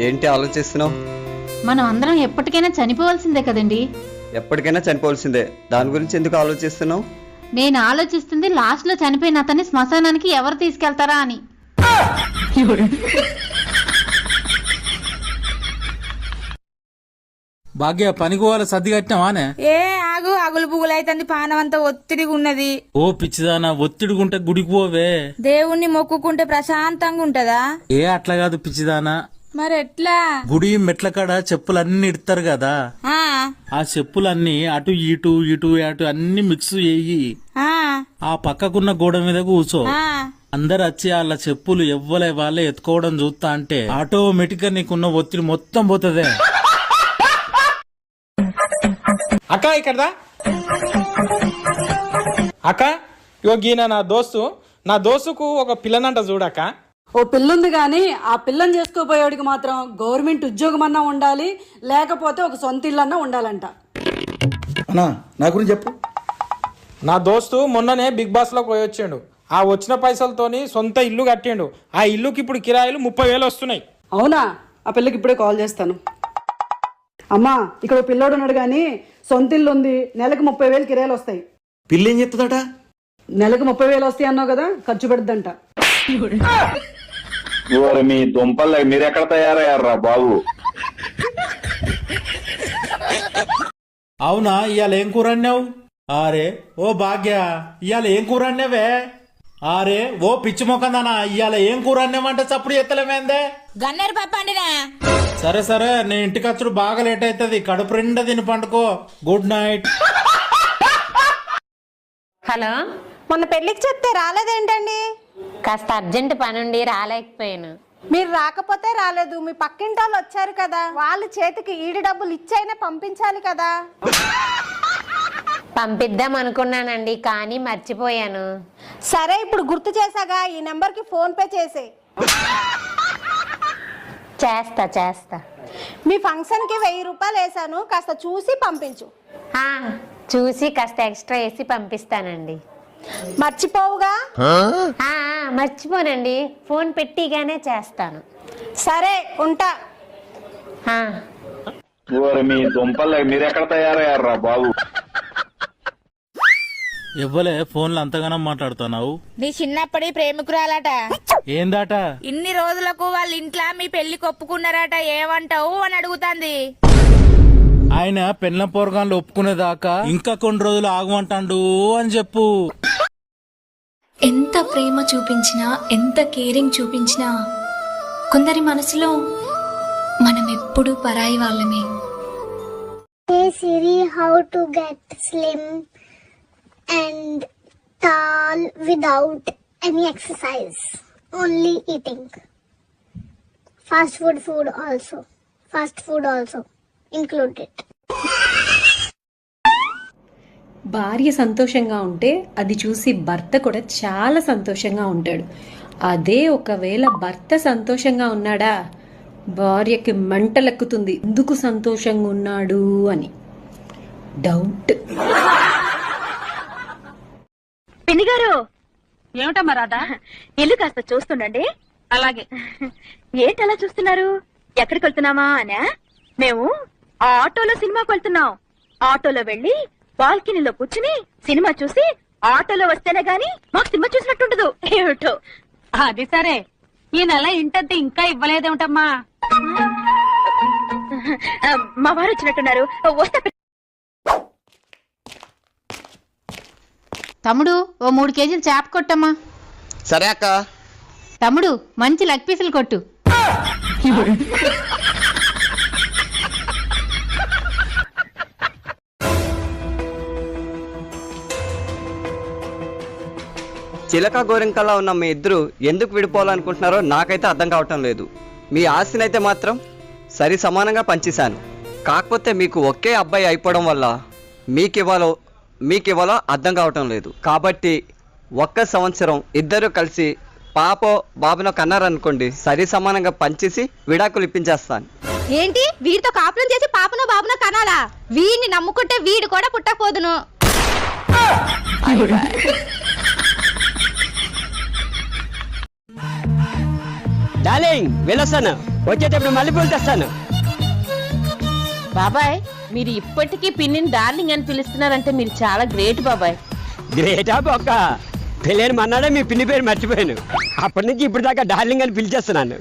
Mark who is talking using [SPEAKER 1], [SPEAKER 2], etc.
[SPEAKER 1] ఏంటి ఆలోచిస్తున్నావు?
[SPEAKER 2] మనం అందరం ఎప్పటికైనా చనిపోవాల్సిందే కదండి.
[SPEAKER 1] ఎప్పటికైనా చనిపోవాల్సిందే. దాని గురించి ఎందుకు ఆలోచిస్తున్నావు?
[SPEAKER 2] నేను ఆలోచిస్తుంది లాస్ట్ లో చనిపోయిన అతన్ని శ్మశానానికి ఎవరు తీసుకెళ్తారా అని.
[SPEAKER 3] భాగ్య పనికి పోవాలి, సర్ది కట్టినావానే?
[SPEAKER 4] ఏ ఆగు, అగులు పుగులు అయితుంది, పానం అంతా ఒత్తిడిగా ఉన్నది.
[SPEAKER 3] ఓ పిచ్చిదానా, ఒత్తిడిగుంటే గుడికి పోవే.
[SPEAKER 4] దేవుణ్ణి మొక్కుకుంటే ప్రశాంతంగా ఉంటదా?
[SPEAKER 3] ఏ అట్లా కాదు పిచ్చిదానా,
[SPEAKER 4] మరి ఎట్లా?
[SPEAKER 3] గుడి మెట్ల కాడ చెప్పులన్నీ ఇడతారు కదా, ఆ చెప్పులన్నీ అటు ఇటు ఇటు అటు అన్ని మిక్స్ చేయి. ఆ పక్కకున్న గోడ మీద కూర్చో. అందరు వచ్చి వాళ్ళ చెప్పులు ఎవ్వలే వాళ్ళే ఎత్తుకోవడం చూస్తా అంటే ఆటోమేటిక్ గా నీకున్న ఒత్తిడి మొత్తం పోతదే.
[SPEAKER 5] అక్క ఇక్కడదా అక్క, యోగీన నా దోస్తుకు ఒక పిల్లనంట చూడక్క.
[SPEAKER 6] ఓ పిల్లుంది గాని ఆ పిల్లని చేసుకోపోయేవాడికి మాత్రం గవర్నమెంట్ ఉద్యోగం అన్నా ఉండాలి, లేకపోతే ఒక సొంత ఇల్లన్నా ఉండాలంట.
[SPEAKER 7] అన్నా నా గురించి చెప్పు.
[SPEAKER 5] నా దోస్తు మొన్ననే బిగ్ బాస్ లోకి పోయి వచ్చిండు. ఆ వచ్చిన పైసలతోని సొంత ఇల్లు కట్టిండు. ఆ ఇల్లుకి ఇప్పుడు కిరాయిలు 30,000 వస్తున్నాయి.
[SPEAKER 6] అవునా? ఆ పిల్లకి ఇప్పుడే కాల్ చేస్తాను. అమ్మా, ఇక్కడ పిల్లోడు ఉన్నాడు గాని సొంత ఇల్లు ఉంది, నెలకు 30,000 కిరాయిలు వస్తాయి.
[SPEAKER 7] పిల్లి ఏం చెప్తుందట?
[SPEAKER 6] నెలకు 30,000 వస్తాయి అన్నావు కదా, ఖర్చు పెడద్దంట.
[SPEAKER 8] మీ దుంపల్ మీరెక్కడ తయారయ్యారా బాబు?
[SPEAKER 3] అవునా, ఇవాళ ఏం కూర అన్నావు? అరే ఓ భాగ్య, ఇవాళ ఏం కూర అన్నావే? అరే ఓ పిచ్చి మొక్కదానా, ఇవాళ ఏం కూర అన్నావంటే చప్పుడు ఎత్తలేమేందే?
[SPEAKER 4] గన్నేరు పప్పు అండినా.
[SPEAKER 3] సరే సరే, నేను ఇంటికి వచ్చుడు బాగా లేట్ అవుతుంది, కడుపు నిండా తిని పండుకో. Good night.
[SPEAKER 9] హలో,
[SPEAKER 10] మొన్న పెళ్లికి చెప్తే రాలేదేంటండి?
[SPEAKER 9] కాస్త అర్జెంట్ పనుండి రాలేకపోయాను.
[SPEAKER 10] మీరు రాకపోతే రాలేదు, మీ పక్కింటి వాళ్ళు వచ్చారు కదా, వాళ్ళ చేతికి ఈడి డబ్బులు ఇచ్చైనా పంపించాలి కదా.
[SPEAKER 9] పంపిద్దాం అనుకున్నానండి, కానీ మర్చిపోయాను.
[SPEAKER 10] సరే, ఇప్పుడు గుర్తు చేసాగా, ఈ నెంబర్ కి ఫోన్ పే చేసే.
[SPEAKER 9] చేస్తా.
[SPEAKER 10] మీ ఫంక్షన్ కి 1000 రూపాయలు వేసాను, కాస్త చూసి పంపించు.
[SPEAKER 9] చూసి కాస్త ఎక్స్ట్రా వేసి పంపిస్తానండి.
[SPEAKER 10] మర్చిపోవుగా?
[SPEAKER 9] మర్చిపోనండి, ఫోన్ పెట్టిగానే చేస్తాను.
[SPEAKER 10] సరే, ఉంటా.
[SPEAKER 8] మీ దుంపల్ మీరెక్కడ తయారయ్యారా బాబు?
[SPEAKER 3] ఎవ్వలే ఫోన్లు అంతగానో మాట్లాడుతున్నావు?
[SPEAKER 4] నీ చిన్నప్పటి ప్రేమికురాలట.
[SPEAKER 3] ఏందాట?
[SPEAKER 4] ఇన్ని రోజులకు వాళ్ళ ఇంట్లో మీ పెళ్లి ఒప్పుకున్నారట, ఏమంటావు అని అడుగుతాంది.
[SPEAKER 3] ఆయన పెళ్ళ పోరగాన్లు ఒప్పుకునేదాకా ఇంకా కొన్ని రోజులు ఆగమంటాడు అని చెప్పు.
[SPEAKER 11] ఎంత ప్రేమ చూపించినా, ఎంత కేరింగ్ చూపించినా కొందరి మనసులో మనం ఎప్పుడూ పరాయి వాళ్ళమే.
[SPEAKER 12] Hey Siri, how to get slim and tall without any exercise, only eating fast food also included.
[SPEAKER 11] భార్య సంతోషంగా ఉంటే అది చూసి భర్త కూడా చాలా సంతోషంగా ఉంటాడు. అదే ఒకవేళ భర్త సంతోషంగా ఉన్నాడా, భార్యకి మంటలెక్కుతుంది ఎందుకు సంతోషంగా ఉన్నాడు అని. డౌట్.
[SPEAKER 2] పిన్ని గారు, ఏమిటమ్మా రాధా, ఇల్లు కాస్త చూస్తుండండి. అలాగే. ఏంటలా చూస్తున్నారు? ఎక్కడికి వెళ్తున్నామా అనా? మేము ఆ ఆటోలో సినిమాకి వెళ్తున్నాం. ఆటోలో వెళ్లి బాల్కనీలో కూర్చుని సినిమా చూసి ఆటోలో వస్తేనే గాని మాకు సినిమా చూసినట్టుండదు. ఏమిటో. అది సరే, ఈ నెల ఇంటద్ది ఇంకా ఇవ్వలేదేమిటమ్మా? మా వారు వచ్చినట్టున్నారు, వస్తా. తమ్ముడు, ఓ 3 కేజీలు చేప కొట్టమ్మా.
[SPEAKER 1] సరే అక్క.
[SPEAKER 2] తమ్ముడు, మంచి లెగ్ పీసులు కొట్టు.
[SPEAKER 1] చిలక గోరింకలా ఉన్న మీ ఇద్దరు ఎందుకు విడిపోవాలనుకుంటున్నారో నాకైతే అర్థం కావటం లేదు. మీ ఆస్తినైతే మాత్రం సరి సమానంగా పంచేశాను. కాకపోతే మీకు ఒకే అబ్బాయి అయిపోవడం వల్ల మీకివ్వాలో అర్థం కావటం లేదు. కాబట్టి 1 సంవత్సరం ఇద్దరు కలిసి పాపో బాబునో కన్నారనుకోండి, సరి సమానంగా పంచేసి విడాకులు ఇప్పించేస్తాను.
[SPEAKER 10] ఏంటి, వీడితో కాపురం చేసి పాపనో బాబునో కనాలా? వీడిని నమ్ముకుంటే వీడు కూడా పుట్టకపోదును.
[SPEAKER 1] డార్లింగ్ వెళ్ళొస్తాను, వచ్చేటప్పుడు మల్లెపూలు తెస్తాను.
[SPEAKER 2] బాబాయ్ మీరు ఇప్పటికీ పిన్నిని డార్లింగ్ అని పిలుస్తున్నారంటే మీరు చాలా గ్రేట్ బాబాయ్.
[SPEAKER 1] గ్రేటా బొక్క, పెళ్ళైన మన్నాడే మీ పిన్ని పేరు మర్చిపోయాను. అప్పటి నుంచి ఇప్పుడు దాకా డార్లింగ్ అని పిలిచేస్తున్నాను.